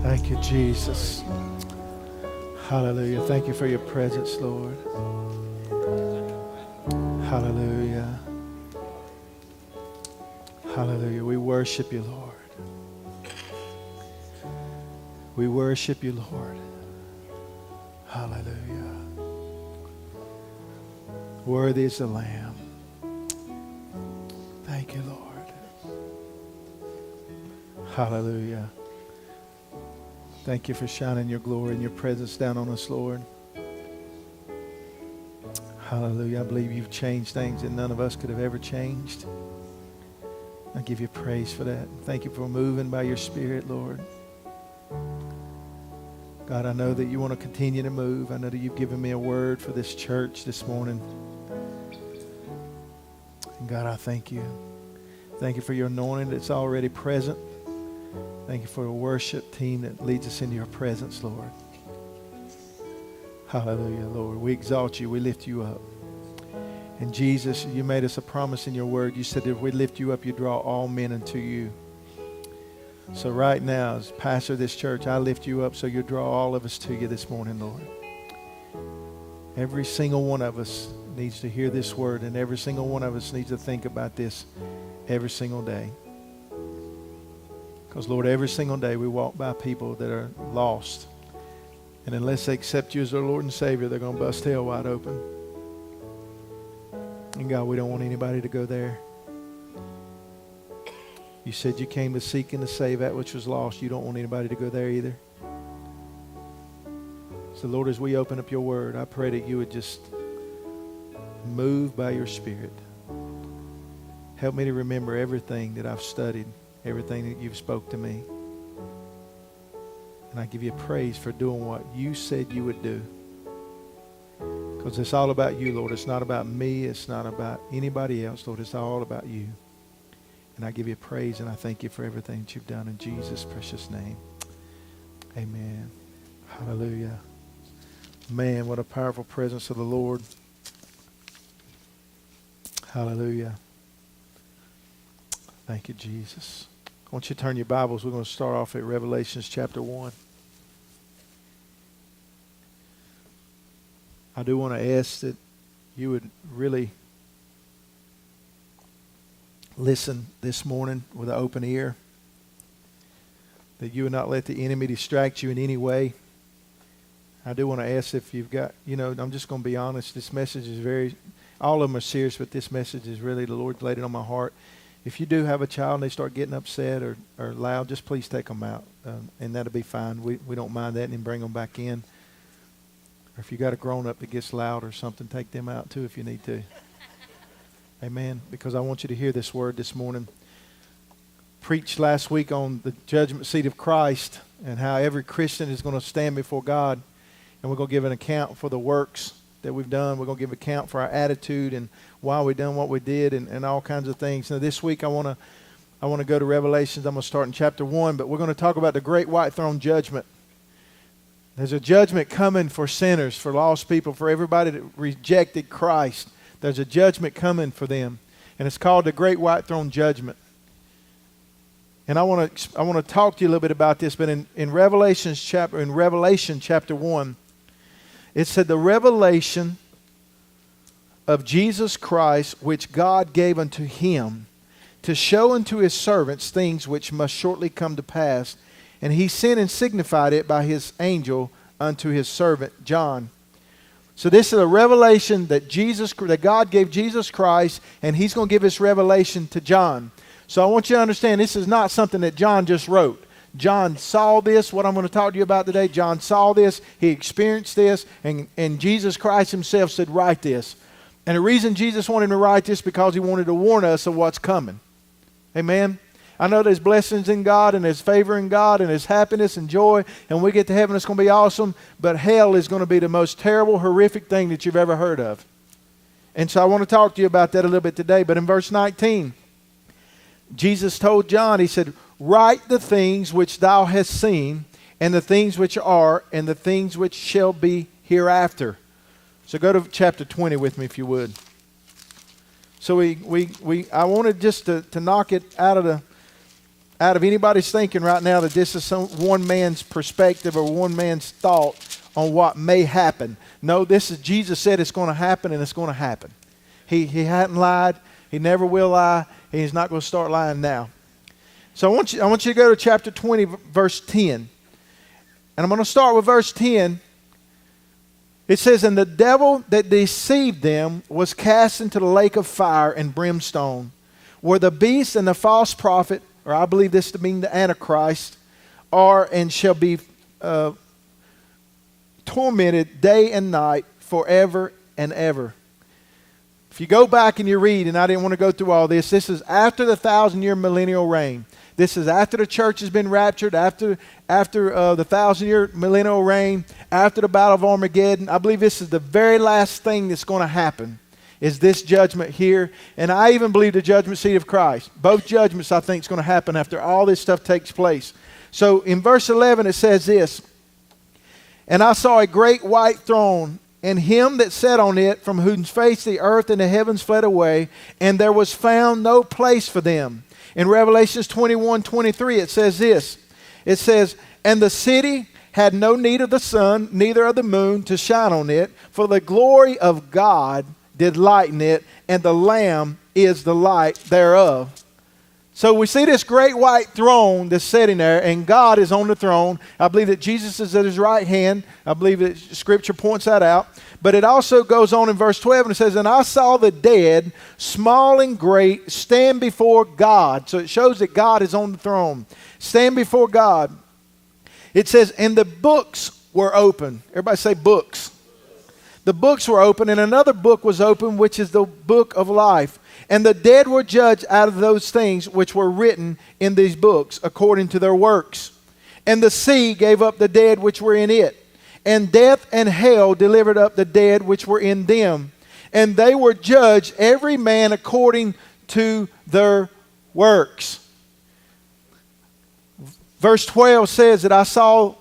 Thank you, Jesus. Hallelujah. Thank you for your presence, Lord. Hallelujah. Hallelujah. We worship you, Lord. We worship you, Lord. Hallelujah. Worthy is the Lamb. Thank you, Lord. Hallelujah. Thank you for shining your glory and your presence down on us, Lord. Hallelujah. I believe you've changed things that none of us could have ever changed. I give you praise for that. Thank you for moving by your Spirit, Lord. God, I know that you want to continue to move. I know that you've given me a word for this church this morning. And God, I thank you. Thank you for your anointing that's already present. Thank you for a worship team that leads us into your presence, Lord. Hallelujah, Lord. We exalt you. We lift you up. And Jesus, you made us a promise in your word. You said that if we lift you up, you draw all men unto you. So right now, as pastor of this church, I lift you up so you draw all of us to you this morning, Lord. Every single one of us needs to hear this word, and every single one of us needs to think about this every single day. Because, Lord, every single day we walk by people that are lost. And unless they accept you as their Lord and Savior, they're going to bust hell wide open. And, God, we don't want anybody to go there. You said you came to seek and to save that which was lost. You don't want anybody to go there either. So, Lord, as we open up your word, I pray that you would just move by your Spirit. Help me to remember everything that I've studied, everything that you've spoke to me. And I give you praise for doing what you said you would do. Because it's all about you, Lord. It's not about me. It's not about anybody else, Lord. It's all about you. And I give you praise and I thank you for everything that you've done in Jesus' precious name. Amen. Hallelujah. Man, what a powerful presence of the Lord. Hallelujah. Thank you, Jesus. I want you to turn your Bibles. We're going to start off at Revelations chapter 1. I do want to ask that you would really listen this morning with an open ear. That you would not let the enemy distract you in any way. I do want to ask if you've got, I'm just going to be honest. This message is all of them are serious, but this message is really, the Lord laid it on my heart. If you do have a child and they start getting upset or loud, just please take them out. And that'll be fine. We don't mind that, and then bring them back in. Or if you got a grown-up that gets loud or something, take them out too if you need to. Amen. Because I want you to hear this word this morning. Preached last week on the judgment seat of Christ and how every Christian is going to stand before God. And we're going to give an account for the works that we've done. We're going to give account for our attitude and why we done what we did and all kinds of things. Now this week I want to go to Revelations. I'm going to start in chapter 1, but we're going to talk about the great white throne judgment. There's a judgment coming for sinners, for lost people, for everybody that rejected Christ. There's a judgment coming for them, and it's called the great white throne judgment. And I want to talk to you a little bit about this, but in Revelation chapter 1, it said the revelation of Jesus Christ, which God gave unto him, to show unto his servants things which must shortly come to pass. And he sent and signified it by his angel unto his servant John. So this is a revelation that God gave Jesus Christ, and he's going to give this revelation to John. So I want you to understand, this is not something that John just wrote. John saw this, what I'm going to talk to you about today. John saw this, he experienced this, and Jesus Christ himself said, write this. And the reason Jesus wanted to write this because he wanted to warn us of what's coming. Amen? I know there's blessings in God, and there's favor in God, and there's happiness and joy, and when we get to heaven, it's going to be awesome, but hell is going to be the most terrible, horrific thing that you've ever heard of. And so I want to talk to you about that a little bit today. But in verse 19, Jesus told John, he said, write the things which thou hast seen, and the things which are, and the things which shall be hereafter. So go to chapter 20 with me if you would. So I wanted just to knock it out of out of anybody's thinking right now that this is some one man's perspective or one man's thought on what may happen. No, this is Jesus said it's going to happen, and it's going to happen. He hadn't lied. He never will lie. And he's not going to start lying now. So I want you to go to chapter 20, verse 10. And I'm going to start with verse 10. It says, "And the devil that deceived them was cast into the lake of fire and brimstone, where the beast and the false prophet," or I believe this to mean the Antichrist, "are and shall be tormented day and night forever and ever." If you go back and you read, and I didn't want to go through all this, this is after the 1,000-year millennial reign. This is after the church has been raptured, after the 1,000-year millennial reign, after the Battle of Armageddon. I believe this is the very last thing that's going to happen, is this judgment here. And I even believe the judgment seat of Christ. Both judgments I think is going to happen after all this stuff takes place. So in verse 11 it says this, "And I saw a great white throne, and him that sat on it, from whose face the earth and the heavens fled away, and there was found no place for them." In Revelations 21:23 it says this. It says, "And the city had no need of the sun, neither of the moon to shine on it, for the glory of God did lighten it, and the Lamb is the light thereof." So we see this great white throne that's sitting there, and God is on the throne. I believe that Jesus is at his right hand. I believe that Scripture points that out. But it also goes on in verse 12, and it says, "And I saw the dead, small and great, stand before God." So it shows that God is on the throne. Stand before God. It says, "And the books were open." Everybody say books. The books were open, and another book was open, which is the book of life. And the dead were judged out of those things which were written in these books, according to their works. And the sea gave up the dead which were in it. And death and hell delivered up the dead which were in them. And they were judged, every man according to their works. Verse 12 says that I saw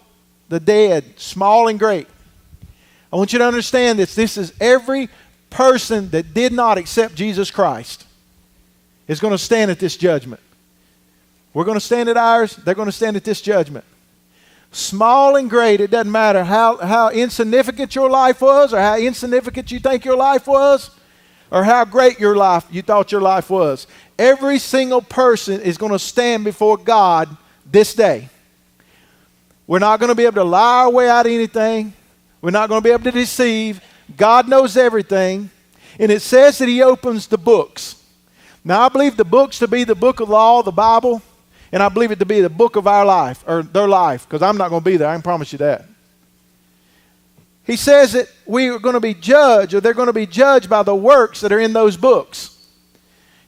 the dead, small and great. I want you to understand this. This is every person that did not accept Jesus Christ is going to stand at this judgment. We're going to stand at ours. They're going to stand at this judgment. Small and great, it doesn't matter how insignificant your life was, or how insignificant you think your life was, or how great you thought your life was. Every single person is going to stand before God this day. We're not going to be able to lie our way out of anything. We're not going to be able to deceive. God knows everything. And it says that he opens the books. Now, I believe the books to be the book of law, the Bible, and I believe it to be the book of our life, or their life, because I'm not going to be there. I can promise you that. He says that we are going to be judged, or they're going to be judged by the works that are in those books.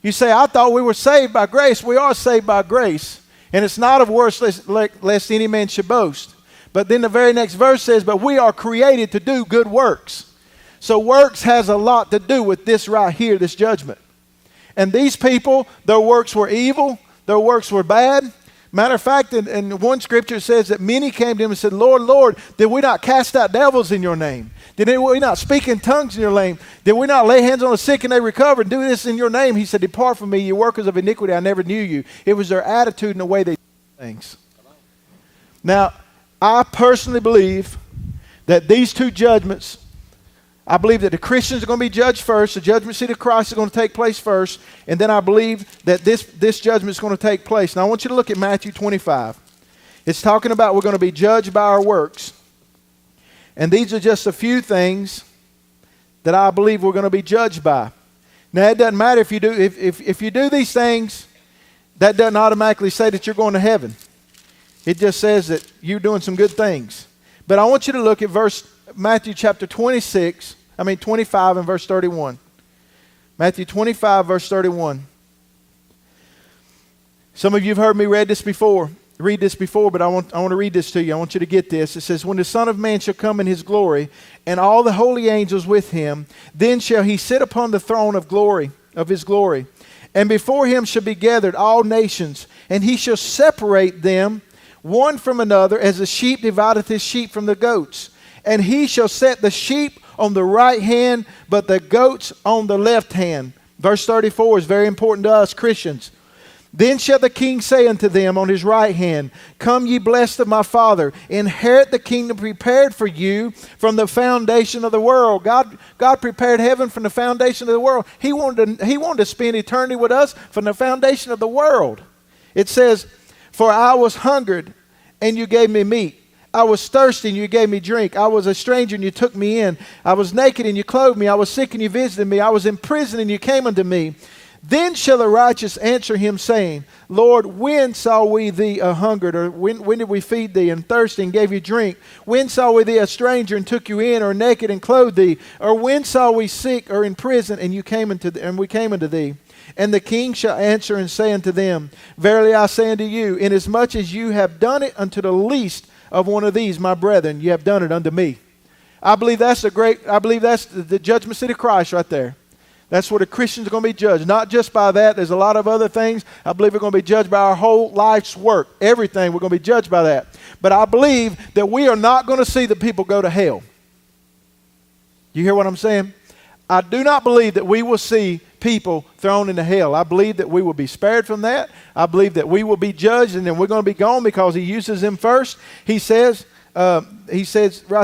You say, "I thought we were saved by grace." We are saved by grace. And it's not of works lest any man should boast. But then the very next verse says, "But we are created to do good works." So works has a lot to do with this right here, this judgment. And these people, their works were evil. Their works were bad. Matter of fact, in one scripture it says that many came to him and said, "Lord, Lord, did we not cast out devils in your name? Did we not speak in tongues in your name? Did we not lay hands on the sick and they recovered? Do this in your name?" He said, "Depart from me, you workers of iniquity, I never knew you." It was their attitude and the way they did things. Now, I personally believe that these two judgments, I believe that the Christians are going to be judged first. The judgment seat of Christ is going to take place first. And then I believe that this judgment is going to take place. Now I want you to look at Matthew 25. It's talking about we're going to be judged by our works. And these are just a few things that I believe we're going to be judged by. Now it doesn't matter if you do if you do these things, that doesn't automatically say that you're going to heaven. It just says that you're doing some good things. But I want you to look at Matthew chapter 25 and verse 31. Matthew 25, verse 31. Some of you have heard me read this before, but I want to read this to you. I want you to get this. It says, "When the Son of Man shall come in his glory, and all the holy angels with him, then shall he sit upon the throne of his glory. And before him shall be gathered all nations, and he shall separate them one from another, as the sheep divideth his sheep from the goats. And he shall set the sheep on the right hand, but the goats on the left hand." Verse 34 is very important to us Christians. Then shall the king say unto them on his right hand, Come ye blessed of my Father, inherit the kingdom prepared for you from the foundation of the world. God prepared heaven from the foundation of the world. He wanted to spend eternity with us from the foundation of the world. It says, For I was hungered, and you gave me meat. I was thirsty, and you gave me drink. I was a stranger, and you took me in. I was naked, and you clothed me. I was sick, and you visited me. I was in prison, and you came unto me. Then shall the righteous answer him, saying, Lord, when saw we thee a hungered, or when did we feed thee, and thirsty, and gave you drink? When saw we thee a stranger, and took you in, or naked, and clothed thee? Or when saw we sick, or in prison, and we came unto thee? And the king shall answer and say unto them, Verily I say unto you, inasmuch as you have done it unto the least of one of these, my brethren, you have done it unto me. I believe that's the judgment seat of Christ right there. That's where the Christians are going to be judged. Not just by that. There's a lot of other things. I believe we're going to be judged by our whole life's work. Everything, we're going to be judged by that. But I believe that we are not going to see the people go to hell. You hear what I'm saying? I do not believe that we will see people thrown into hell. I believe that we will be spared from that. I believe that we will be judged and then we're going to be gone because he uses them first. He says right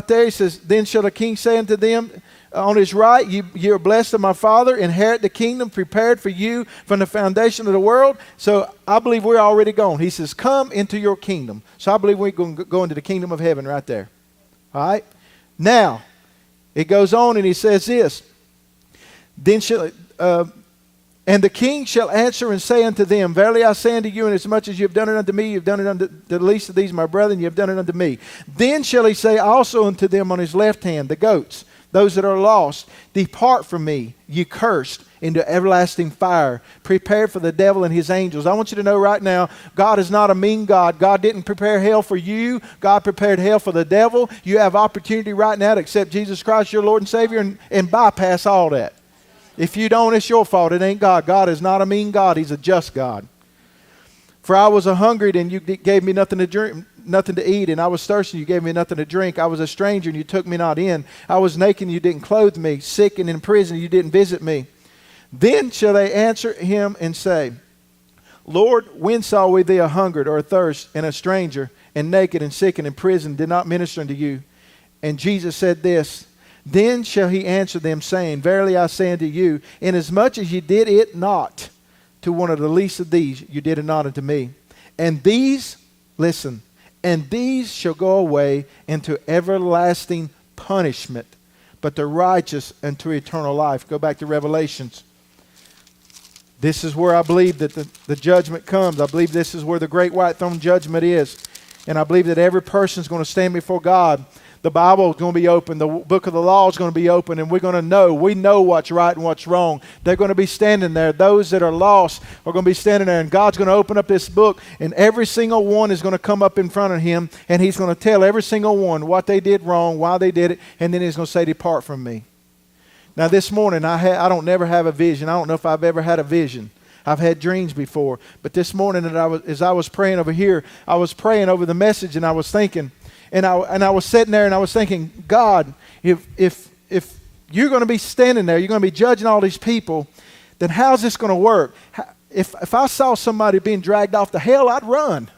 there, he says, Then shall the king say unto them, on his right, you are blessed of my Father, inherit the kingdom prepared for you from the foundation of the world. So I believe we're already gone. He says, come into your kingdom. So I believe we're going to go into the kingdom of heaven right there. All right? Now, it goes on and he says this. And the king shall answer and say unto them, Verily I say unto you, inasmuch as you have done it unto me, you have done it unto the least of these my brethren, you have done it unto me. Then shall he say also unto them on his left hand, the goats, those that are lost, Depart from me, ye cursed, into everlasting fire, prepared for the devil and his angels. I want you to know right now, God is not a mean God. God didn't prepare hell for you. God prepared hell for the devil. You have opportunity right now to accept Jesus Christ, your Lord and Savior, and bypass all that. If you don't, it's your fault. It ain't God. God is not a mean God. He's a just God. For I was a hungry, and you gave me nothing to drink, nothing to eat, and I was thirsty, and you gave me nothing to drink. I was a stranger, and you took me not in. I was naked, and you didn't clothe me. Sick and in prison, and you didn't visit me. Then shall they answer him and say, Lord, when saw we thee a hungered or athirst, and a stranger, and naked, and sick, and in prison, did not minister unto you? And Jesus said this, Then shall he answer them, saying, Verily I say unto you, inasmuch as ye did it not to one of the least of these, you did it not unto me. And these, listen, and these shall go away into everlasting punishment, but the righteous into eternal life. Go back to Revelations. This is where I believe that the judgment comes. I believe this is where the great white throne judgment is. And I believe that every person is going to stand before God. The Bible is going to be open. The book of the law is going to be open. And we're going to know. We know what's right and what's wrong. They're going to be standing there. Those that are lost are going to be standing there. And God's going to open up this book. And every single one is going to come up in front of him. And he's going to tell every single one what they did wrong, why they did it. And then he's going to say, Depart from me. Now this morning, I don't never have a vision. I don't know if I've ever had a vision. I've had dreams before. But this morning, as I was praying over here, I was praying over the message and I was thinking, and I was sitting there and I was thinking, God, if you're going to be standing there, you're going to be judging all these people, then how's this going to work? If I saw somebody being dragged off to hell, I'd run.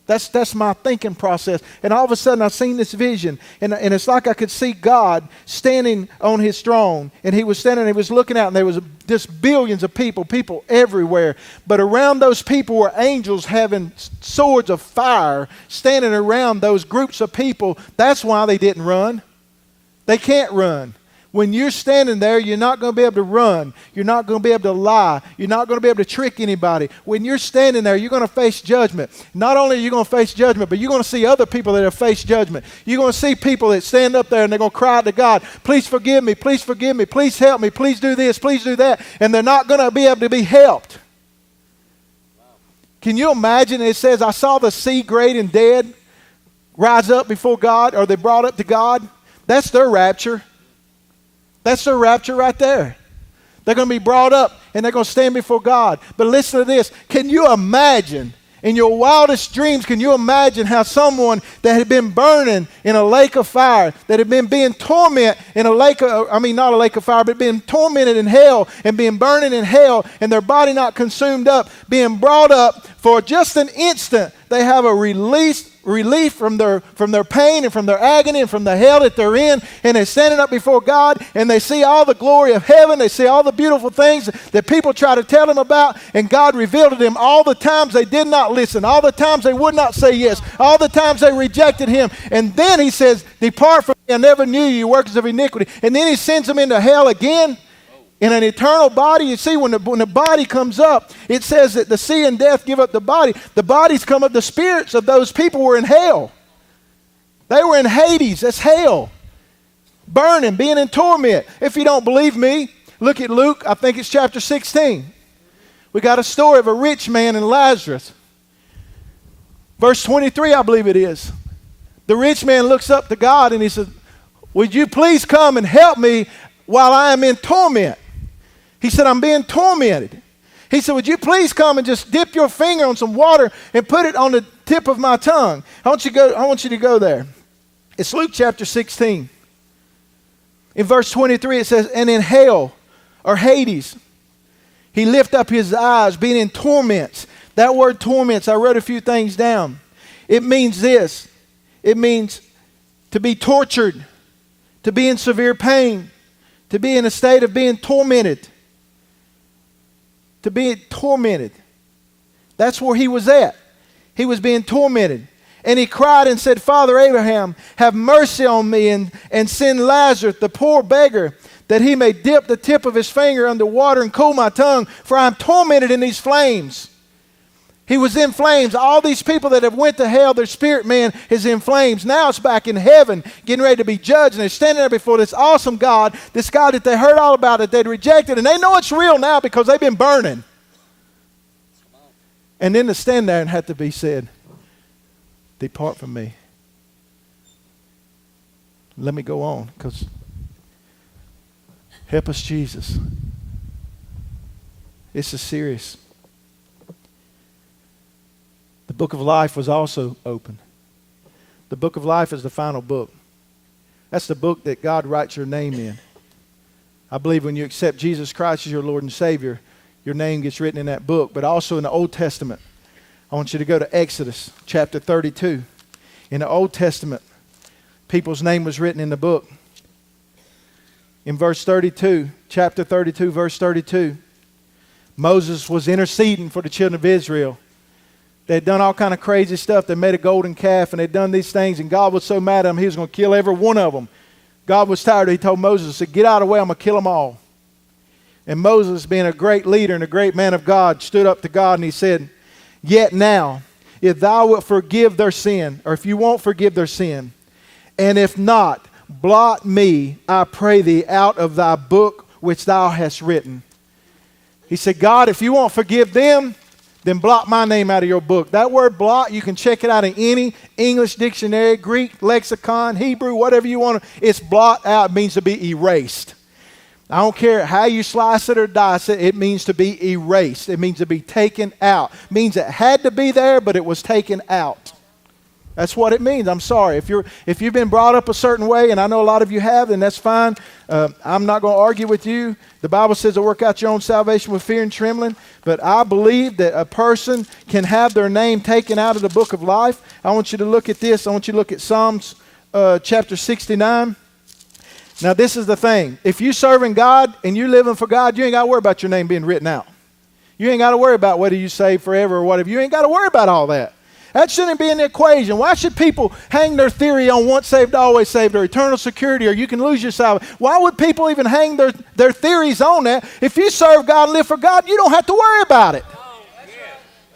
That's my thinking process. And all of a sudden I seen this vision. And it's like I could see God standing on his throne. And he was standing, he was looking out, and there was just billions of people everywhere. But around those people were angels having swords of fire standing around those groups of people. That's why they didn't run. They can't run. When you're standing there, you're not going to be able to run. You're not going to be able to lie. You're not going to be able to trick anybody. When you're standing there, you're going to face judgment. Not only are you going to face judgment, but you're going to see other people that have faced judgment. You're going to see people that stand up there and they're going to cry out to God, please forgive me, please help me, please do this, please do that. And they're not going to be able to be helped. Can you imagine? It says, I saw the sea great and dead rise up before God, or they brought up to God. That's their rapture. That's their rapture right there. They're going to be brought up and they're going to stand before God. But listen to this. Can you imagine In your wildest dreams, can you imagine how someone that had been burning in a lake of fire, that had been being tormented in a lake of, not a lake of fire, but being tormented in hell and being burning in hell and their body not consumed up, being brought up for just an instant, they have a relief from their pain and from their agony and from the hell that they're in, and they're standing up before God and they see all the glory of heaven, they see all the beautiful things that people try to tell them about, and God revealed to them all the times they did not listen, all the times they would not say yes, all the times they rejected him, and then he says, depart from me, I never knew you, workers of iniquity, and then he sends them into hell again. In an eternal body, you see, when the body comes up, it says that the sea and death give up the body. The bodies come up, the spirits of those people were in hell. They were in Hades, that's hell. Burning, being in torment. If you don't believe me, look at Luke, I think it's chapter 16. We got a story of a rich man and Lazarus. Verse 23, I believe it is. The rich man looks up to God and he says, would you please come and help me while I am in torment? He said, I'm being tormented. He said, would you please come and just dip your finger on some water and put it on the tip of my tongue? I want you to go there. It's Luke chapter 16. In verse 23 it says, and in hell, or Hades, he lift up his eyes, being in torments. That word torments, I wrote a few things down. It means this. It means to be tortured, to be in severe pain, to be in a state of being tormented. To be tormented. That's where he was at. He was being tormented. And he cried and said, Father Abraham, have mercy on me and send Lazarus, the poor beggar, that he may dip the tip of his finger under water and cool my tongue, for I am tormented in these flames. He was in flames. All these people that have went to hell, their spirit man is in flames. Now it's back in heaven, getting ready to be judged. And they're standing there before this awesome God, this God that they heard all about, that they'd rejected. And they know it's real now because they've been burning. And then to stand there and have to be said, depart from me. Let me go on, because help us, Jesus. This is serious. The book of life was also open. The book of life is the final book. That's the book that God writes your name in. I believe when you accept Jesus Christ as your Lord and Savior, your name gets written in that book. But also in the Old Testament, I want you to go to Exodus chapter 32. In the Old Testament, people's name was written in the book. In verse 32, chapter 32, verse 32, Moses was interceding for the children of Israel. They had done all kind of crazy stuff. They made a golden calf and they'd done these things, and God was so mad at them, he was going to kill every one of them. God was tired. He told Moses, he said, get out of the way, I'm going to kill them all. And Moses, being a great leader and a great man of God, stood up to God and he said, yet now, if thou wilt forgive their sin, or if you won't forgive their sin, and if not, blot me, I pray thee, out of thy book which thou hast written. He said, God, if you won't forgive them, then blot my name out of your book. That word blot, you can check it out in any English dictionary, Greek lexicon, Hebrew, whatever you want. It's blot out. It means to be erased. I don't care how you slice it or dice it. It means to be erased. It means to be taken out. It means it had to be there, but it was taken out. That's what it means. I'm sorry. If you've been brought up a certain way, and I know a lot of you have, then that's fine. I'm not going to argue with you. The Bible says to work out your own salvation with fear and trembling. But I believe that a person can have their name taken out of the book of life. I want you to look at this. I want you to look at Psalms chapter 69. Now this is the thing. If you're serving God and you're living for God, you ain't got to worry about your name being written out. You ain't got to worry about whether you saved forever or whatever. You ain't got to worry about all that. That shouldn't be in the equation. Why should people hang their theory on once saved, always saved, or eternal security, or you can lose your salvation? Why would people even hang their theories on that? If you serve God and live for God, you don't have to worry about it.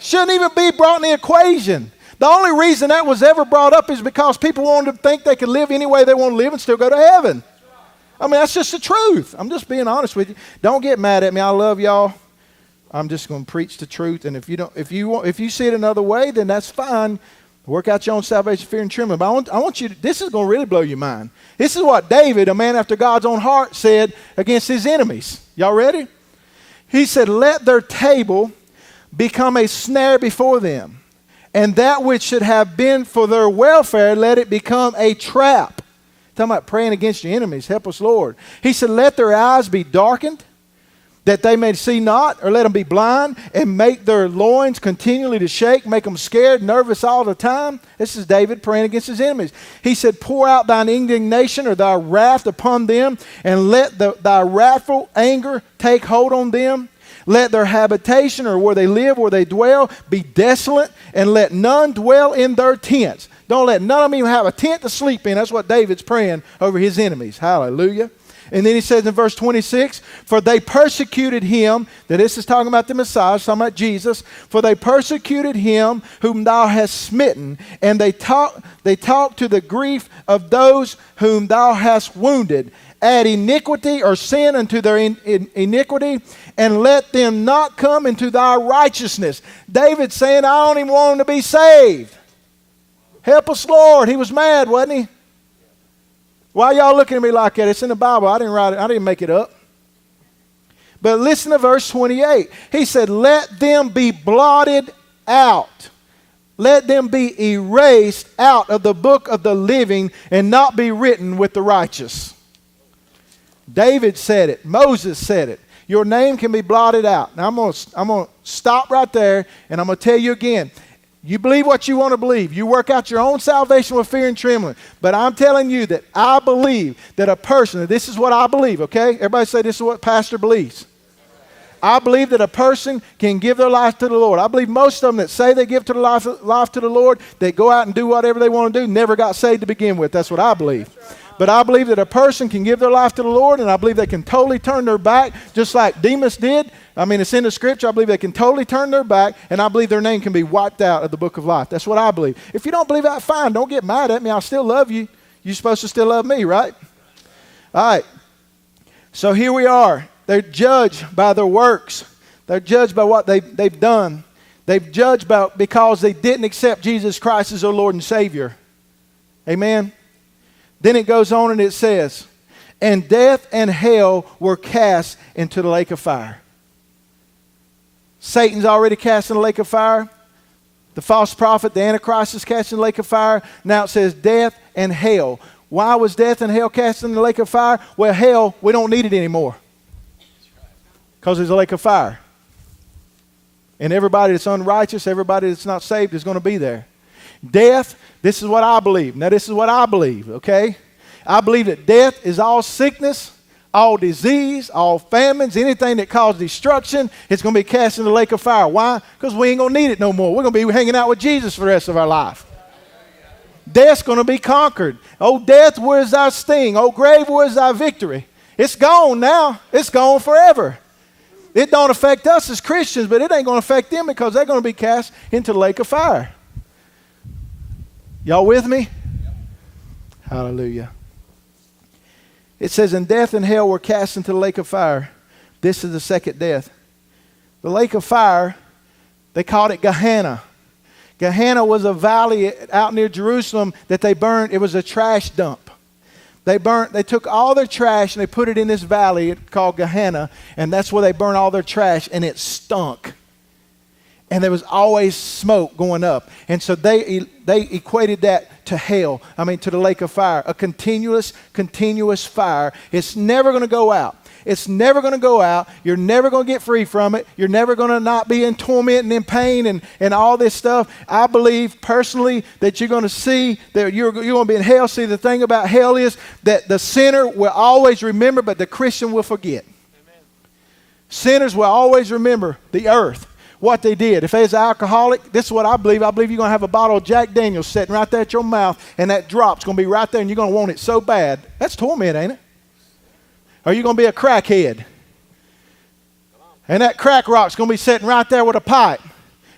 Shouldn't even be brought in the equation. The only reason that was ever brought up is because people wanted to think they could live any way they want to live and still go to heaven. I mean, that's just the truth. I'm just being honest with you. Don't get mad at me. I love y'all. I'm just going to preach the truth, and if you see it another way, then that's fine. Work out your own salvation, fear and trembling. But I want you to, this is going to really blow your mind. This is what David, a man after God's own heart, said against his enemies. Y'all ready? He said, let their table become a snare before them. And that which should have been for their welfare, let it become a trap. Talking about praying against your enemies. Help us, Lord. He said, let their eyes be darkened, that they may see not, or let them be blind, and make their loins continually to shake, make them scared, nervous all the time. This is David praying against his enemies. He said, pour out thine indignation or thy wrath upon them, and let thy wrathful anger take hold on them. Let their habitation, or where they live, where they dwell, be desolate, and let none dwell in their tents. Don't let none of them even have a tent to sleep in. That's what David's praying over his enemies. Hallelujah. And then he says in verse 26, for they persecuted him, that this is talking about the Messiah, talking about Jesus, for they persecuted him whom thou hast smitten, and they talk to the grief of those whom thou hast wounded. Add iniquity or sin unto their iniquity, and let them not come into thy righteousness. David's saying, I don't even want them to be saved. Help us, Lord. He was mad, wasn't he? Why y'all looking at me like that? It's in the Bible. I didn't write it. I didn't make it up. But listen to verse 28. He said, let them be blotted out. Let them be erased out of the book of the living and not be written with the righteous. David said it. Moses said it. Your name can be blotted out. Now I'm going to stop right there, and I'm going to tell you again. You believe what you want to believe. You work out your own salvation with fear and trembling. But I'm telling you that I believe that a person, this is what I believe, okay? Everybody say this is what pastor believes. I believe that a person can give their life to the Lord. I believe most of them that say they give to the life to the Lord, they go out and do whatever they want to do, never got saved to begin with. That's what I believe. But I believe that a person can give their life to the Lord, and I believe they can totally turn their back, just like Demas did. I mean, it's in the scripture. I believe they can totally turn their back, and I believe their name can be wiped out of the book of life. That's what I believe. If you don't believe that, fine. Don't get mad at me. I'll still love you. You're supposed to still love me, right? All right. So here we are. They're judged by their works. They're judged by what they've done. They've judged because they didn't accept Jesus Christ as their Lord and Savior. Amen? Then it goes on and it says, and death and hell were cast into the lake of fire. Satan's already cast in the lake of fire. The false prophet, the Antichrist, is cast in the lake of fire. Now it says death and hell. Why was death and hell cast in the lake of fire? Well, hell, we don't need it anymore. Because there's a lake of fire. And everybody that's unrighteous, everybody that's not saved is going to be there. Death, this is what I believe. Now this is what I believe, okay? I believe that death is all sickness, all disease, all famines, anything that causes destruction, it's going to be cast in the lake of fire. Why? Because we ain't going to need it no more. We're going to be hanging out with Jesus for the rest of our life. Death's going to be conquered. Oh, death, where's thy sting? Oh, grave, where's thy victory? It's gone now. It's gone forever. It don't affect us as Christians, but it ain't going to affect them because they're going to be cast into the lake of fire. Y'all with me? Hallelujah. It says, and death and hell were cast into the lake of fire. This is the second death. The lake of fire, they called it Gehenna. Gehenna was a valley out near Jerusalem that they burned. It was a trash dump. They took all their trash and they put it in this valley called Gehenna, and that's where they burned all their trash, and it stunk. And there was always smoke going up. And so they equated that to hell. I mean, to the lake of fire. A continuous fire. It's never going to go out. It's never going to go out. You're never going to get free from it. You're never going to not be in torment and in pain and all this stuff. I believe personally that you're going to see that you're going to be in hell. See, the thing about hell is that the sinner will always remember, but the Christian will forget. Amen. Sinners will always remember the earth. What they did. If there's an alcoholic, this is what I believe. I believe you're going to have a bottle of Jack Daniels sitting right there at your mouth, and that drop's going to be right there, and you're going to want it so bad. That's torment, ain't it? Or you're going to be a crackhead. And that crack rock's going to be sitting right there with a pipe,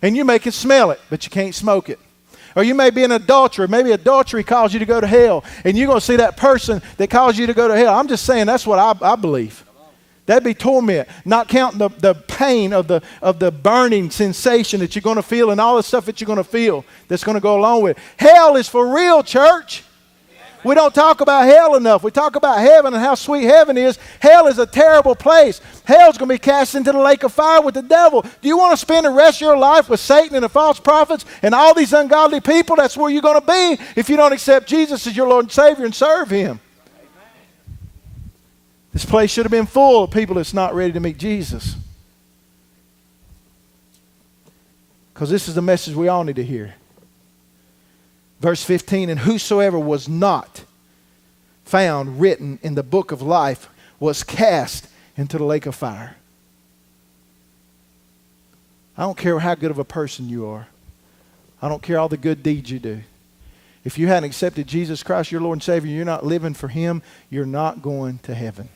and you make it smell it, but you can't smoke it. Or you may be an adulterer. Maybe adultery caused you to go to hell, and you're going to see that person that caused you to go to hell. I'm just saying that's what I believe. That'd be torment, not counting the pain of the burning sensation that you're going to feel and all the stuff that you're going to feel that's going to go along with it. Hell is for real, church. We don't talk about hell enough. We talk about heaven and how sweet heaven is. Hell is a terrible place. Hell's going to be cast into the lake of fire with the devil. Do you want to spend the rest of your life with Satan and the false prophets and all these ungodly people? That's where you're going to be if you don't accept Jesus as your Lord and Savior and serve Him. This place should have been full of people that's not ready to meet Jesus. Because this is the message we all need to hear. Verse 15, and whosoever was not found written in the book of life was cast into the lake of fire. I don't care how good of a person you are. I don't care all the good deeds you do. If you hadn't accepted Jesus Christ, your Lord and Savior, you're not living for Him, you're not going to heaven.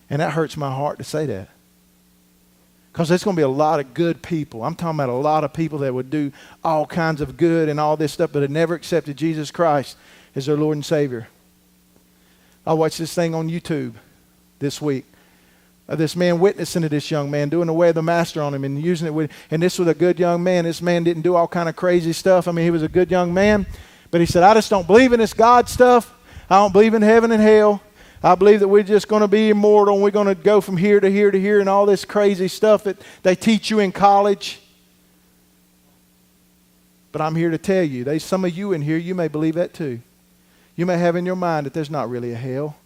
And that hurts my heart to say that. Because there's going to be a lot of good people. I'm talking about a lot of people that would do all kinds of good and all this stuff, but had never accepted Jesus Christ as their Lord and Savior. I watched this thing on YouTube this week. This man witnessing to this young man, doing the way of the master on him and using it with, and this was a good young man. This man didn't do all kind of crazy stuff. I mean, he was a good young man. But he said, I just don't believe in this God stuff. I don't believe in heaven and hell. I believe that we're just going to be immortal and we're going to go from here to here to here and all this crazy stuff that they teach you in college. But I'm here to tell you, there's some of you in here, you may believe that too. You may have in your mind that there's not really a hell.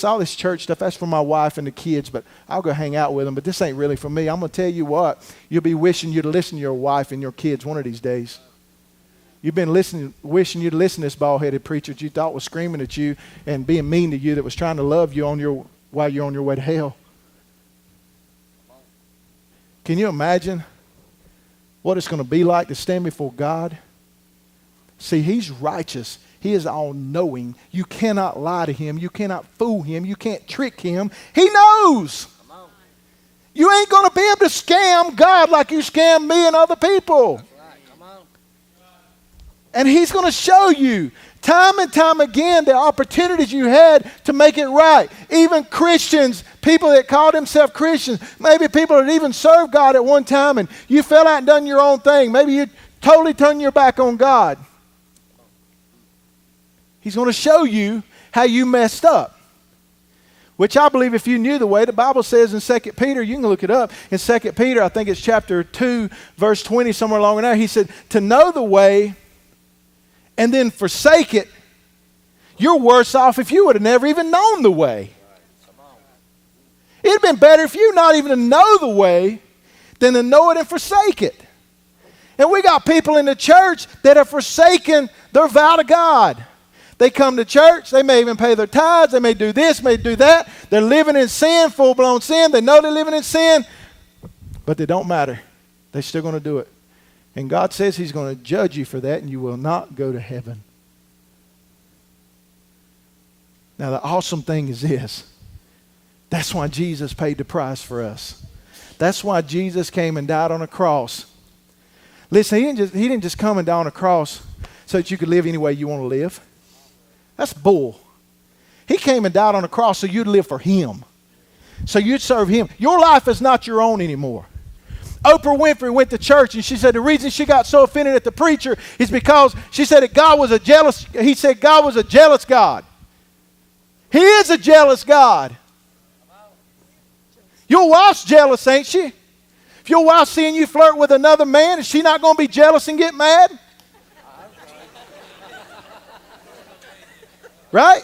All this church stuff, that's for my wife and the kids, but I'll go hang out with them. But this ain't really for me. I'm going to tell you what, you'll be wishing you'd listen to your wife and your kids one of these days. You've been wishing you'd listen to this bald-headed preacher that you thought was screaming at you and being mean to you, that was trying to love you while you're on your way to hell. Can you imagine what it's going to be like to stand before God? See, He's righteous. He is all-knowing. You cannot lie to Him. You cannot fool Him. You can't trick Him. He knows. You ain't going to be able to scam God like you scam me and other people. And He's going to show you time and time again the opportunities you had to make it right. Even Christians, people that call themselves Christians, maybe people that even served God at one time and you fell out and done your own thing. Maybe you totally turned your back on God. He's going to show you how you messed up. Which I believe if you knew the way, the Bible says in 2 Peter, you can look it up. In 2 Peter, I think it's chapter 2, verse 20, somewhere along in there, he said, to know the way and then forsake it, you're worse off if you would have never even known the way. It'd have been better if you not even to know the way than to know it and forsake it. And we got people in the church that have forsaken their vow to God. They come to church, they may even pay their tithes, they may do this, may do that. They're living in sin, full-blown sin. They know they're living in sin, but they don't matter. They're still going to do it. And God says He's going to judge you for that and you will not go to heaven. Now the awesome thing is this. That's why Jesus paid the price for us. That's why Jesus came and died on a cross. Listen, He didn't just come and die on a cross so that you could live any way you want to live. That's bull. He came and died on a cross so you'd live for Him. So you'd serve Him. Your life is not your own anymore. Oprah Winfrey went to church and she said the reason she got so offended at the preacher is because she said that He said God was a jealous God. He is a jealous God. Your wife's jealous, ain't she? If your wife's seeing you flirt with another man, is she not going to be jealous and get mad? Right?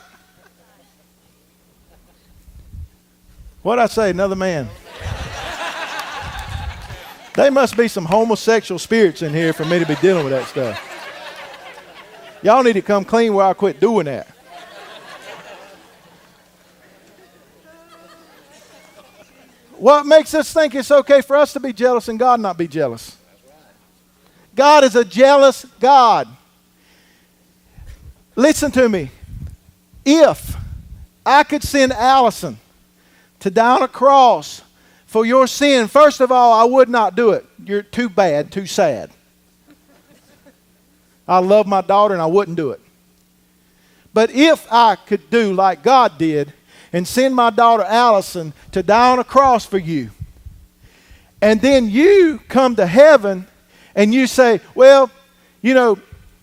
What'd I say? Another man. There must be some homosexual spirits in here for me to be dealing with that stuff. Y'all need to come clean where I quit doing that. What makes us think it's okay for us to be jealous and God not be jealous? God is a jealous God. Listen to me. If I could send Allison to die on a cross for your sin, first of all, I would not do it. You're too bad, too sad. I love my daughter and I wouldn't do it. But if I could do like God did and send my daughter Allison to die on a cross for you, and then you come to heaven and you say, well, you know,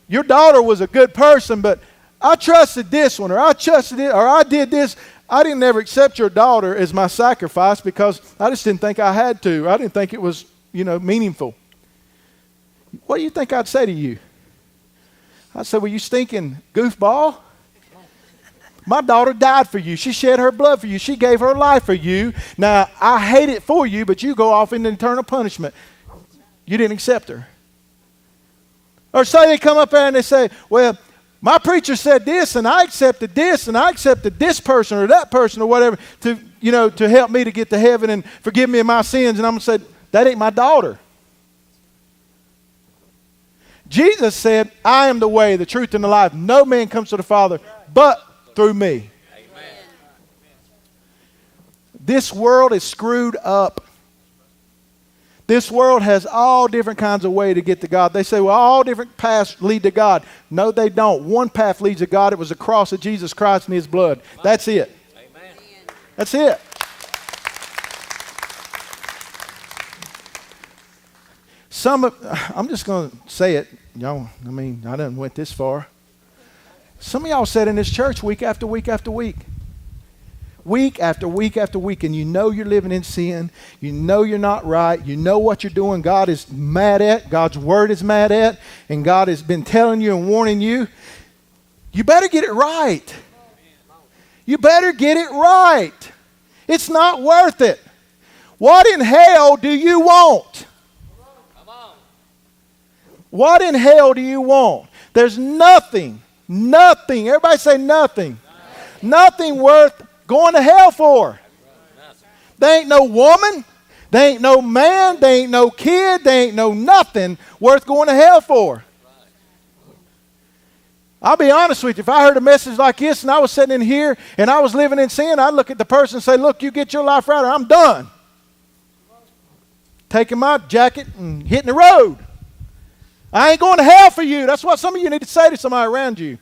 your daughter was a good person, but I trusted this one, or I trusted it, or I did this. I didn't ever accept your daughter as my sacrifice because I just didn't think I had to. I didn't think it was, meaningful. What do you think I'd say to you? I'd say, well, you stinking goofball. My daughter died for you. She shed her blood for you. She gave her life for you. Now, I hate it for you, but you go off into eternal punishment. You didn't accept her. Or say they come up there and they say, well, my preacher said this, and I accepted this, and I accepted this person or that person or whatever to help me to get to heaven and forgive me of my sins. And I'm going to say, that ain't my daughter. Jesus said, I am the way, the truth, and the life. No man comes to the Father but through me. Amen. This world is screwed up. This world has all different kinds of way to get to God. They say, well, all different paths lead to God. No, they don't. One path leads to God. It was the cross of Jesus Christ and his blood. That's it. Amen. That's it. I'm just going to say it. Y'all, I done went this far. Some of y'all sat in this church week after week after week. Week after week after week, and you know you're living in sin. You know you're not right. You know what you're doing God is mad at. God's word is mad at. And God has been telling you and warning you. You better get it right. You better get it right. It's not worth it. What in hell do you want? What in hell do you want? There's nothing, everybody say nothing. Nothing worth going to hell for. There ain't no woman, there ain't no man, there ain't no kid, there ain't no nothing worth going to hell for. I'll be honest with you, if I heard a message like this and I was sitting in here and I was living in sin, I'd look at the person and say, look, you get your life right or I'm done. Taking my jacket and hitting the road. I ain't going to hell for you. That's what some of you need to say to somebody around you.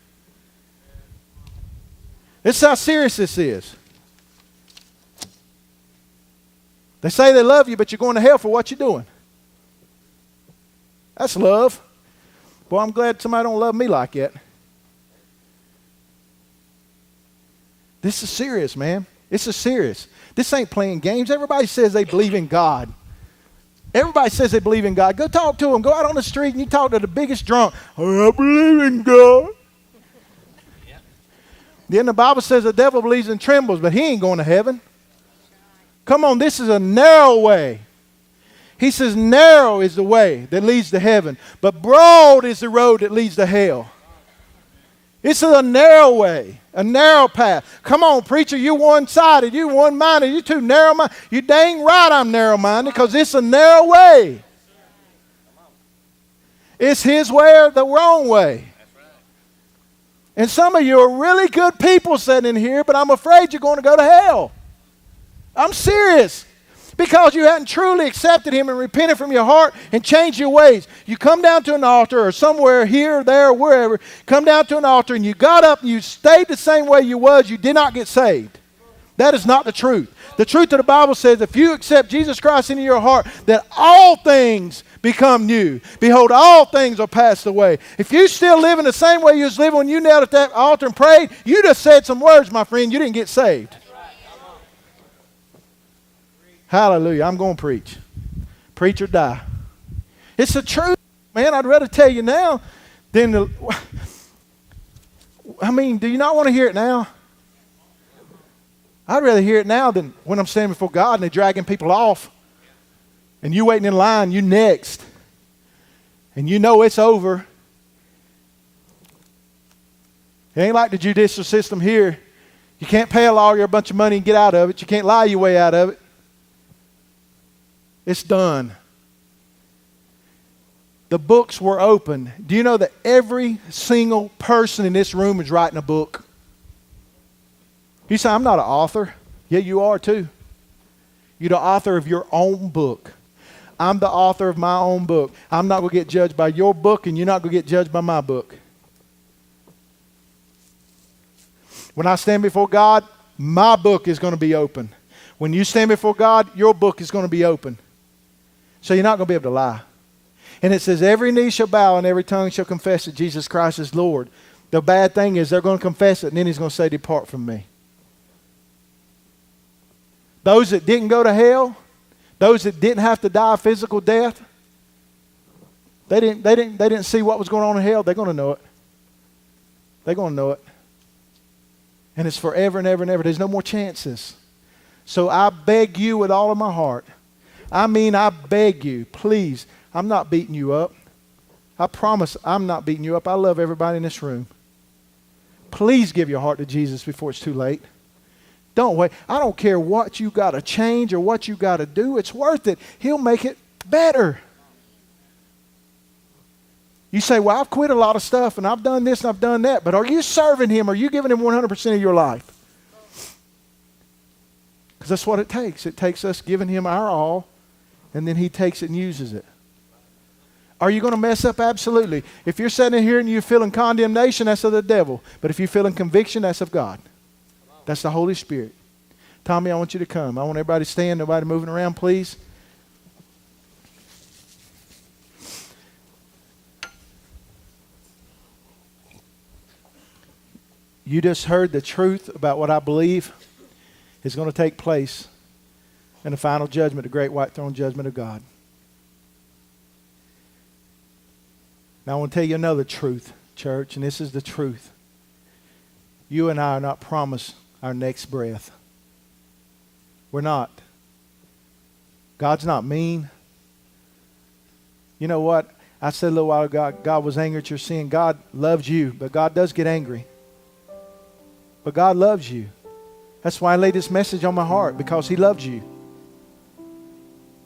This is how serious this is. They say they love you, but you're going to hell for what you're doing. That's love. Boy, I'm glad somebody don't love me like that. This is serious, man. This is serious. This ain't playing games. Everybody says they believe in God. Everybody says they believe in God. Go talk to them. Go out on the street and you talk to the biggest drunk. Oh, I believe in God. Then the Bible says the devil believes and trembles, but he ain't going to heaven. Come on, this is a narrow way. He says narrow is the way that leads to heaven, but broad is the road that leads to hell. It's a narrow way, a narrow path. Come on, preacher, you one-sided, you one-minded, you too narrow-minded. You dang right I'm narrow-minded because it's a narrow way. It's his way or the wrong way. And some of you are really good people sitting in here, but I'm afraid you're going to go to hell. I'm serious. Because you hadn't truly accepted him and repented from your heart and changed your ways. You come down to an altar or somewhere here, there, wherever, come down to an altar and you got up and you stayed the same way you was, you did not get saved. That is not the truth. The truth of the Bible says if you accept Jesus Christ into your heart, that all things become new. Behold, all things are passed away. If you still living the same way you was living when you knelt at that altar and prayed, you just said some words, my friend. You didn't get saved. Hallelujah. I'm going to preach. Preach or die. It's the truth, man. I'd rather tell you now than do you not want to hear it now? I'd rather hear it now than when I'm standing before God and they're dragging people off. And you waiting in line, you next. And you know it's over. It ain't like the judicial system here. You can't pay a lawyer a bunch of money and get out of it. You can't lie your way out of it. It's done. The books were open. Do you know that every single person in this room is writing a book? You say, I'm not an author. Yeah, you are too. You're the author of your own book. I'm the author of my own book. I'm not going to get judged by your book, and you're not going to get judged by my book. When I stand before God, my book is going to be open. When you stand before God, your book is going to be open. So you're not going to be able to lie. And it says every knee shall bow and every tongue shall confess that Jesus Christ is Lord. The bad thing is they're going to confess it and then he's going to say, depart from me. Those that didn't go to hell, those that didn't have to die a physical death, they didn't see what was going on in hell. They're going to know it. They're going to know it. And it's forever and ever and ever. There's no more chances. So I beg you with all of my heart. I mean, I beg you, please. I'm not beating you up. I promise I'm not beating you up. I love everybody in this room. Please give your heart to Jesus before it's too late. Don't wait. I don't care what you got to change or what you got to do. It's worth it. He'll make it better. You say, well, I've quit a lot of stuff and I've done this and I've done that. But are you serving Him? Are you giving Him 100% of your life? Because that's what it takes. It takes us giving Him our all, and then He takes it and uses it. Are you going to mess up? Absolutely. If you're sitting here and you're feeling condemnation, that's of the devil. But if you're feeling conviction, that's of God. That's the Holy Spirit. Tommy, I want you to come. I want everybody to stand. Nobody moving around, please. You just heard the truth about what I believe is going to take place in the final judgment, the great white throne judgment of God. Now I want to tell you another truth, church, and this is the truth. You and I are not promised our next breath. We're not. God's not mean. You know what? I said a little while ago, God was angry at your sin. God loves you, but God does get angry. But God loves you. That's why I laid this message on my heart, because He loves you.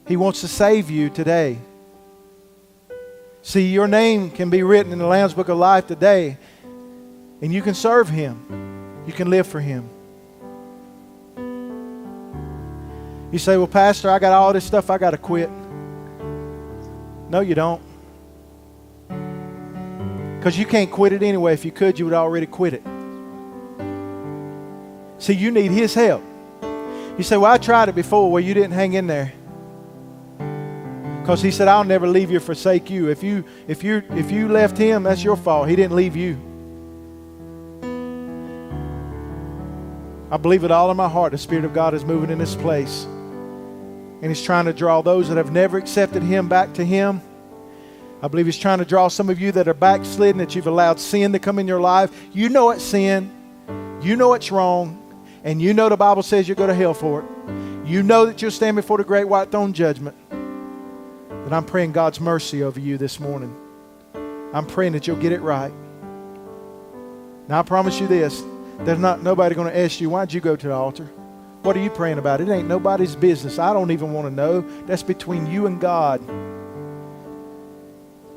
He wants to save you today. See, your name can be written in the Lamb's Book of Life today, and you can serve Him. You can live for Him. You say, well, Pastor, I got all this stuff I got to quit. No, you don't. Because you can't quit it anyway. If you could, you would already quit it. See, you need His help. You say, well, I tried it before. Well, you didn't hang in there. Because He said, I'll never leave you or forsake you. If you left Him, that's your fault. He didn't leave you. I believe with all of my heart the Spirit of God is moving in this place. And He's trying to draw those that have never accepted Him back to Him. I believe He's trying to draw some of you that are backslidden, that you've allowed sin to come in your life. You know it's sin. You know it's wrong. And you know the Bible says you'll go to hell for it. You know that you'll stand before the great white throne judgment. But I'm praying God's mercy over you this morning. I'm praying that you'll get it right. Now I promise you this. There's nobody going to ask you, why'd you go to the altar? What are you praying about? It ain't nobody's business. I don't even want to know. That's between you and God.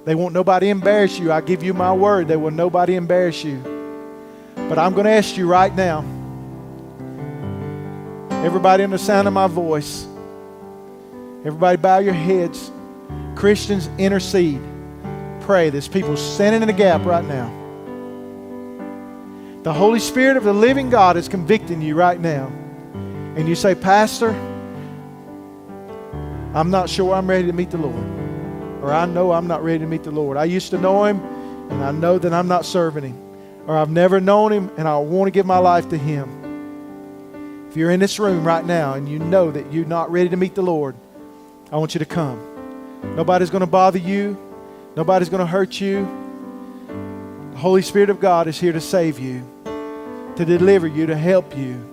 They won't nobody embarrass you. I give you my word. They will nobody embarrass you. But I'm going to ask you right now, everybody in the sound of my voice, everybody bow your heads. Christians, intercede. Pray. There's people standing in the gap right now. The Holy Spirit of the living God is convicting you right now. And you say, Pastor, I'm not sure I'm ready to meet the Lord. Or I know I'm not ready to meet the Lord. I used to know Him, and I know that I'm not serving Him. Or I've never known Him, and I want to give my life to Him. If you're in this room right now and you know that you're not ready to meet the Lord, I want you to come. Nobody's going to bother you. Nobody's going to hurt you. The Holy Spirit of God is here to save you, to deliver you, to help you.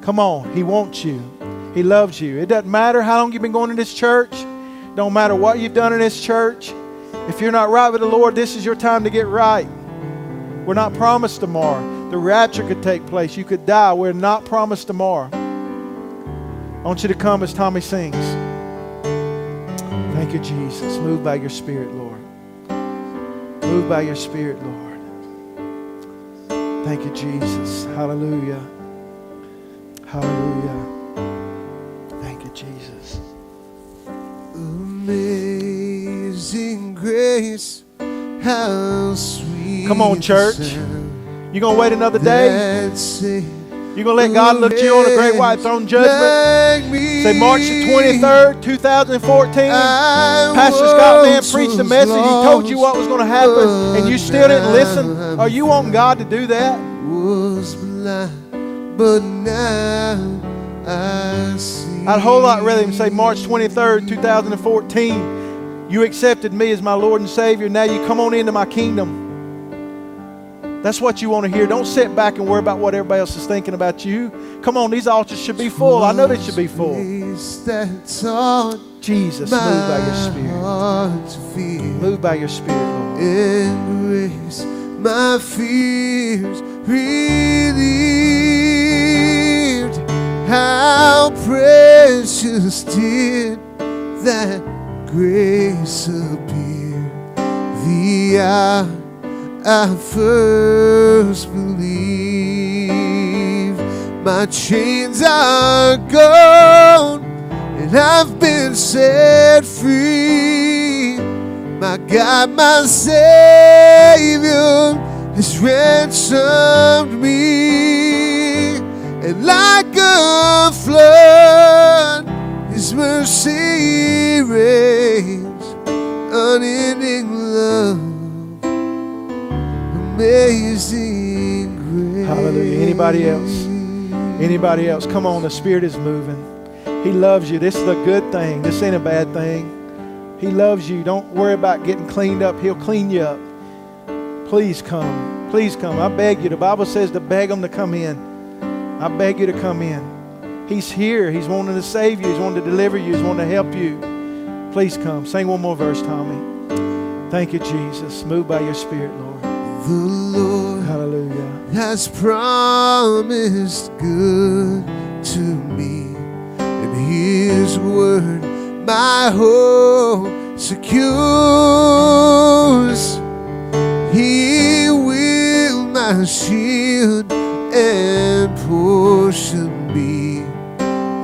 Come on. He wants you. He loves you. It doesn't matter how long you've been going to this church. Don't matter what you've done in this church. If you're not right with the Lord, this is your time to get right. We're not promised tomorrow. The rapture could take place. You could die. We're not promised tomorrow. I want you to come as Tommy sings. Thank you, Jesus. Move by your Spirit, Lord. Move by your Spirit, Lord. Thank you, Jesus. Hallelujah. Hallelujah. Thank you, Jesus. Amazing grace, how sweet. Come on, church. You gonna wait another day? You going to let God look you on a great white throne judgment? Say March the 23rd, 2014. Pastor Scott Man preached a message. He told you what was going to happen and you still didn't listen. Are you wanting God to do that? Was blind, but now I see. I'd a whole lot rather than say March 23rd, 2014. You accepted me as my Lord and Savior. Now you come on into my kingdom. That's what you want to hear. Don't sit back and worry about what everybody else is thinking about you. Come on, these altars should be full. I know they should be full. Jesus, move by your Spirit. Move by your Spirit, Lord. In grace, my fears relieved. How precious did that grace appear the hour I first believed. My chains are gone and I've been set free. My God, my Savior has ransomed me. And like a flood, His mercy reigns, unending love, amazing grace. Hallelujah. Anybody else? Anybody else? Come on, the Spirit is moving. He loves you. This is a good thing. This ain't a bad thing. He loves you. Don't worry about getting cleaned up. He'll clean you up. Please come. Please come. I beg you. The Bible says to beg Him to come in. I beg you to come in. He's here. He's wanting to save you. He's wanting to deliver you. He's wanting to help you. Please come. Sing one more verse, Tommy. Thank you, Jesus. Move by your Spirit, Lord. The Lord, hallelujah, has promised good to me, and His word my hope secures. He will my shield and portion be,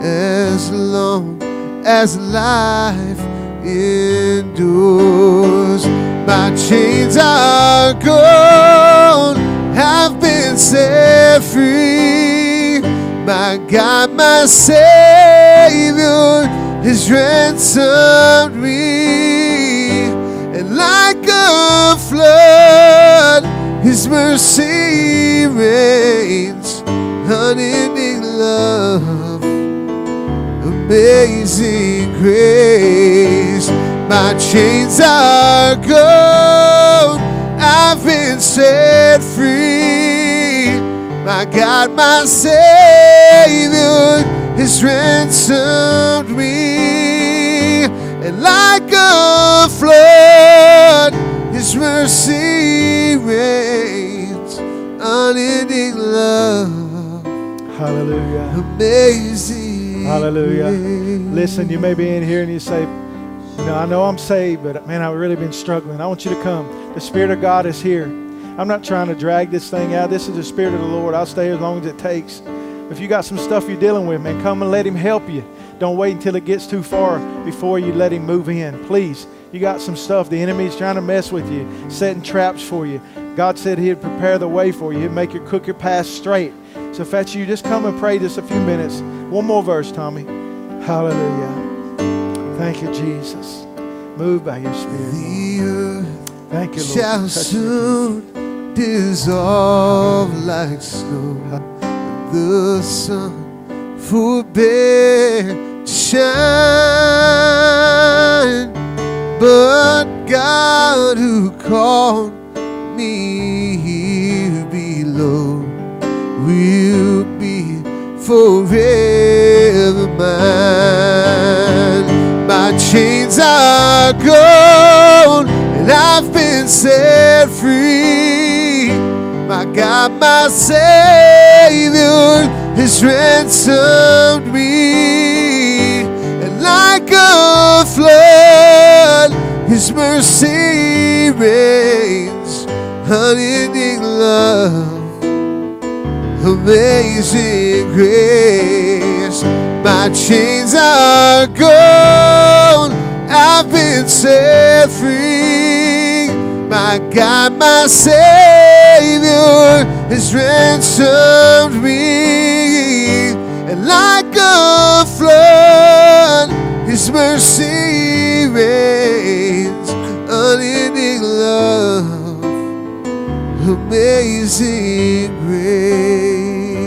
as long as life endures. My chains are gone, have been set free. My God, my Savior has ransomed me. And like a flood, His mercy reigns, unending love, amazing grace. My chains are gone, I've been set free. My God, my Savior has ransomed me. And like a flood, His mercy reigns, unending love, hallelujah, amazing hallelujah. grace. Listen, you may be in here and you say, I know I'm saved, but man, I've really been struggling. I want you to come. The Spirit of God is here. I'm not trying to drag this thing out. This is the Spirit of the Lord. I'll stay as long as it takes. If you got some stuff you're dealing with, man, come and let Him help you. Don't wait until it gets too far before you let Him move in. Please, you got some stuff. The enemy's trying to mess with you, setting traps for you. God said He'd prepare the way for you. He'd make your crooked path straight. So if that's you, just come and pray just a few minutes. One more verse, Tommy. Hallelujah. Thank you, Jesus. Move by your Spirit. The earth thank you, Lord. shall soon dissolve like snow. The sun forbear to shine, but God who called me here below will be forever mine. My chains are gone and I've been set free. My God, my Savior has ransomed me. And like a flood, His mercy reigns, unending love, amazing grace. My chains are gone, I've been set free. My God, my Savior has ransomed me. Amazing grace.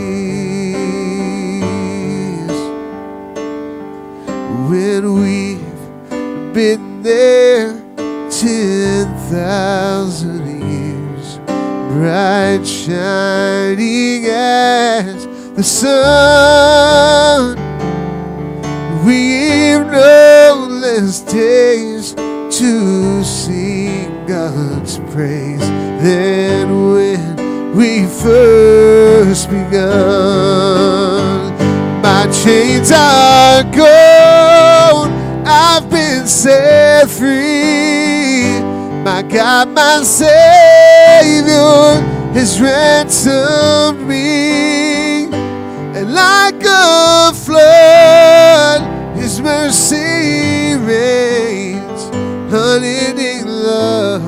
When we've been there 10,000 years, bright shining as the sun, we've no less days to sing God's praise than when we first begun. My chains are gone, I've been set free. My God, my Savior has ransomed me. And like a flood, His mercy reigns, unending love,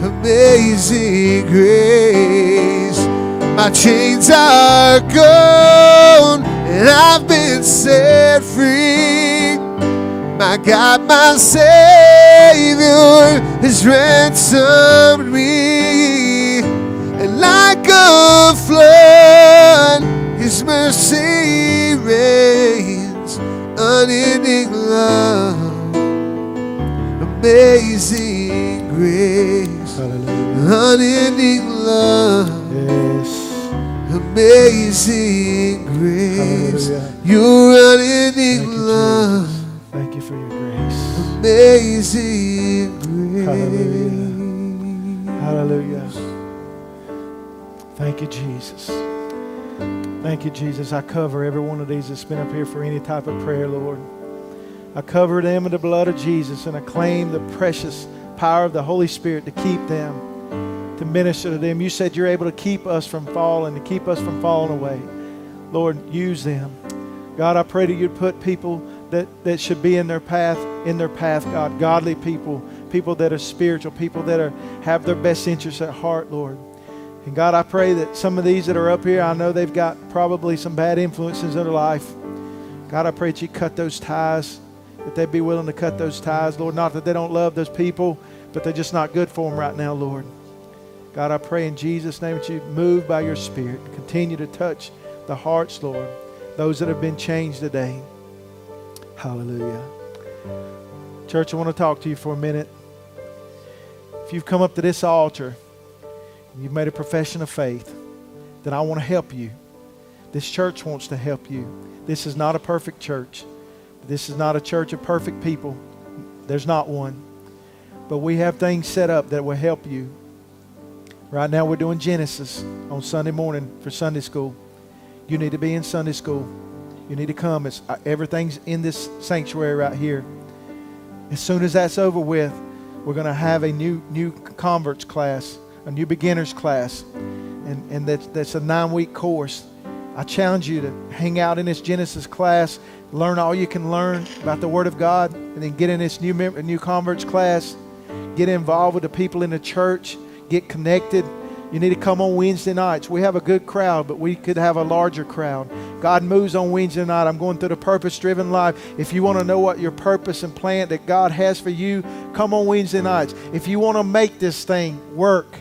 amazing grace. My chains are gone, and I've been set free. My God, my Savior has ransomed me. And like a flood, His mercy reigns, unending love, amazing grace. Hallelujah. Unending love, Yes. amazing grace. Hallelujah. Your Thank unending you, love, Jesus. Thank you for your grace. amazing grace. Hallelujah. Thank you, Jesus. Thank you, Jesus. I cover every one of these that's been up here for any type of prayer, Lord. I cover them in the blood of Jesus, and I claim the precious power of the Holy Spirit to keep them, to minister to them. You said you're able to keep us from falling, to keep us from falling away. Lord, use them. God, I pray that you'd put people that should be in their path, God. Godly people, people that are spiritual, people that have their best interests at heart, Lord. And God, I pray that some of these that are up here, I know they've got probably some bad influences in their life. God, I pray that you cut those ties, that they'd be willing to cut those ties, Lord. Not that they don't love those people, but they're just not good for them right now, Lord. God, I pray in Jesus' name that you move by your Spirit. Continue to touch the hearts, Lord, those that have been changed today. Hallelujah. Church, I want to talk to you for a minute. If you've come up to this altar, you've made a profession of faith, then I want to help you. This church wants to help you. This is not a perfect church. This is not a church of perfect people. There's not one. But we have things set up that will help you. Right now we're doing Genesis on Sunday morning for Sunday school. You need to be in Sunday school. You need to come. Everything's in this sanctuary right here. As soon as that's over with, we're going to have a new converts class, a new beginners class. And that's a 9-week course. I challenge you to hang out in this Genesis class, learn all you can learn about the Word of God, and then get in this new converts class. Get involved with the people in the church. Get connected. You need to come on Wednesday nights. We have a good crowd, but we could have a larger crowd. God moves on Wednesday night. I'm going through the purpose-driven life. If you want to know what your purpose and plan that God has for you, come on Wednesday nights. If you want to make this thing work,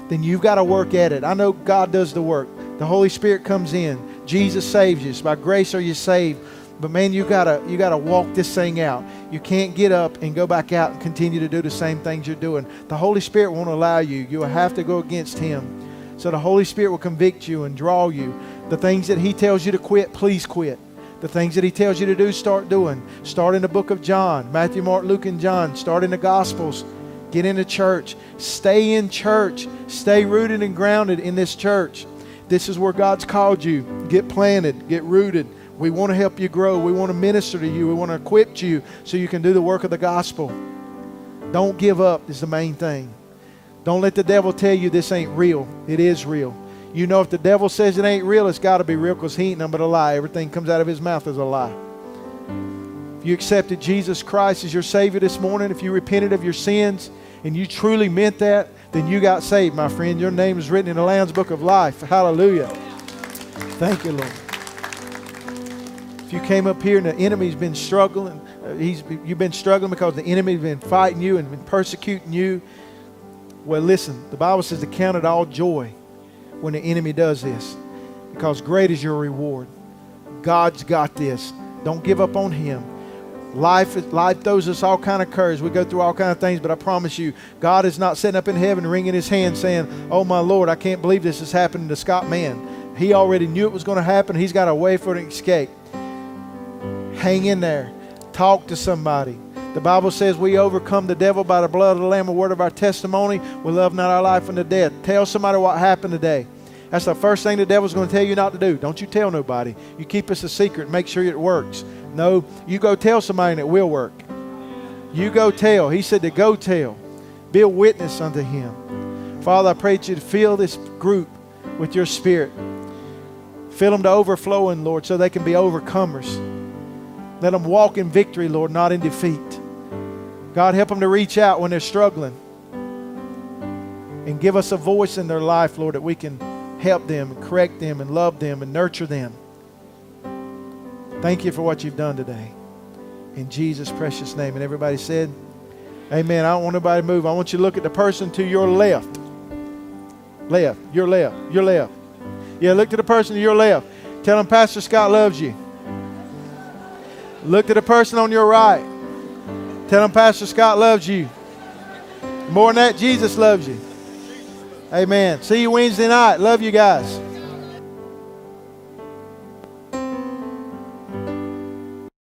then you've got to work at it. I know God does the work. The Holy Spirit comes in. Jesus saves you. It's by grace are you saved. But man, you gotta walk this thing out. You can't get up and go back out and continue to do the same things you're doing. The Holy Spirit won't allow you. You will have to go against Him. So the Holy Spirit will convict you and draw you. The things that He tells you to quit, please quit. The things that He tells you to do, start doing. Start in the book of John, Matthew, Mark, Luke, and John. Start in the Gospels. Get into church. Stay in church. Stay rooted and grounded in this church. This is where God's called you. Get planted. Get rooted. We want to help you grow. We want to minister to you. We want to equip you so you can do the work of the gospel. Don't give up is the main thing. Don't let the devil tell you this ain't real. It is real. You know if the devil says it ain't real, it's got to be real because he ain't nothing but a lie. Everything comes out of his mouth is a lie. If you accepted Jesus Christ as your Savior this morning, if you repented of your sins and you truly meant that, then you got saved, my friend. Your name is written in the Lamb's Book of Life. Hallelujah. Thank you, Lord. If you came up here and the enemy's been struggling, you've been struggling because the enemy's been fighting you and been persecuting you, Well, listen, the Bible says to count it all joy when the enemy does this, because great is your reward. God's got this. Don't give up on Him. Life throws us all kind of curves. We go through all kind of things, but I promise you, God is not sitting up in heaven wringing His hands saying, oh my Lord, I can't believe this is happening to Scott Mann. He already knew it was going to happen. He's got a way for it to escape. Hang in there. Talk to somebody. The Bible says we overcome the devil by the blood of the Lamb, the word of our testimony. We love not our life unto death. Tell somebody what happened today. That's the first thing the devil's going to tell you not to do. Don't you tell nobody. You keep us a secret. Make sure it works. No, you go tell somebody and it will work. You go tell. He said to go tell. Be a witness unto Him. Father, I pray that you to fill this group with your Spirit. Fill them to overflowing, Lord, so they can be overcomers. Let them walk in victory, Lord, not in defeat. God, help them to reach out when they're struggling. And give us a voice in their life, Lord, that we can help them and correct them and love them and nurture them. Thank you for what you've done today. In Jesus' precious name. And everybody said, amen. I don't want nobody to move. I want you to look at the person to your left. Left. Your left. Your left. Yeah, look to the person to your left. Tell them Pastor Scott loves you. Look to the person on your right. Tell them Pastor Scott loves you. More than that, Jesus loves you. Amen. See you Wednesday night. Love you guys.